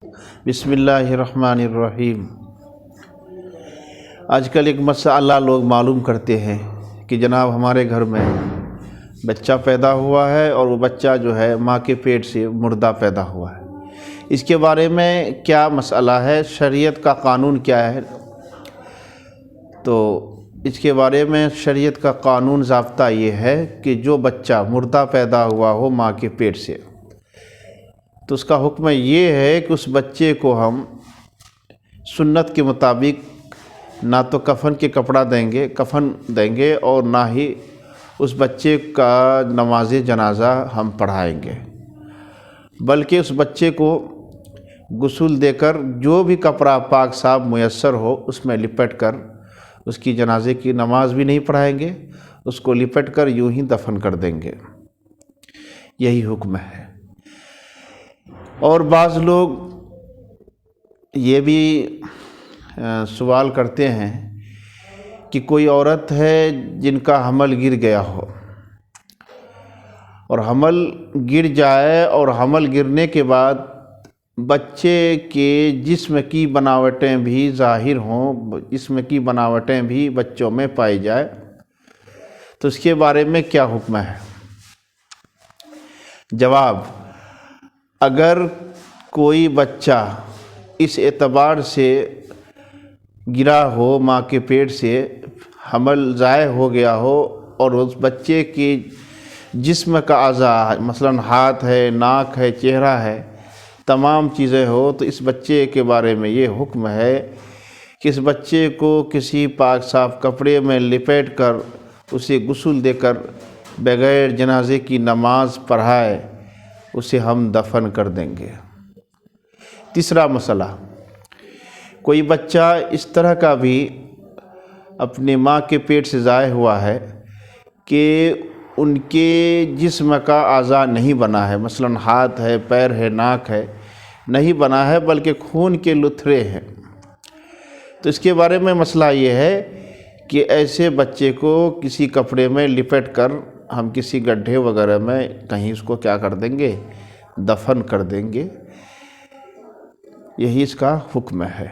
بسم اللہ الرحمن الرحیم۔ آج کل ایک مسئلہ لوگ معلوم کرتے ہیں کہ جناب ہمارے گھر میں بچہ پیدا ہوا ہے اور وہ بچہ جو ہے ماں کے پیٹ سے مردہ پیدا ہوا ہے، اس کے بارے میں کیا مسئلہ ہے، شریعت کا قانون کیا ہے؟ تو اس کے بارے میں شریعت کا قانون ضابطہ یہ ہے کہ جو بچہ مردہ پیدا ہوا ہو ماں کے پیٹ سے، تو اس کا حکم یہ ہے کہ اس بچے کو ہم سنت کے مطابق نہ تو کفن کے کپڑا کفن دیں گے اور نہ ہی اس بچے کا نماز جنازہ ہم پڑھائیں گے، بلکہ اس بچے کو غسل دے کر جو بھی کپڑا پاک صاف میسر ہو اس میں لپٹ کر اس کی جنازے کی نماز بھی نہیں پڑھائیں گے، اس کو لپٹ کر یوں ہی دفن کر دیں گے، یہی حکم ہے۔ اور بعض لوگ یہ بھی سوال کرتے ہیں کہ کوئی عورت ہے جن کا حمل گر گیا ہو اور حمل گر جائے اور حمل گرنے کے بعد بچے کے جسم کی بناوٹیں بھی ظاہر ہوں، جسم کی بناوٹیں بھی بچوں میں پائی جائے، تو اس کے بارے میں کیا حکم ہے؟ جواب: اگر کوئی بچہ اس اعتبار سے گرا ہو ماں کے پیٹ سے، حمل ضائع ہو گیا ہو اور اس بچے کی جسم کا اعضاء مثلا ہاتھ ہے، ناک ہے، چہرہ ہے، تمام چیزیں ہو، تو اس بچے کے بارے میں یہ حکم ہے کہ اس بچے کو کسی پاک صاف کپڑے میں لپیٹ کر اسے غسل دے کر بغیر جنازے کی نماز پڑھائے اسے ہم دفن کر دیں گے۔ تیسرا مسئلہ، کوئی بچہ اس طرح کا بھی اپنے ماں کے پیٹ سے ضائع ہوا ہے کہ ان کے جسم کا اعضاء نہیں بنا ہے، مثلا ہاتھ ہے، پیر ہے، ناک ہے، نہیں بنا ہے بلکہ خون کے لتھڑے ہیں، تو اس کے بارے میں مسئلہ یہ ہے کہ ایسے بچے کو کسی کپڑے میں لپٹ کر ہم کسی گڈھے وغیرہ میں کہیں اس کو کیا کر دیں گے؟ دفن کر دیں گے، یہی اس کا حکم ہے۔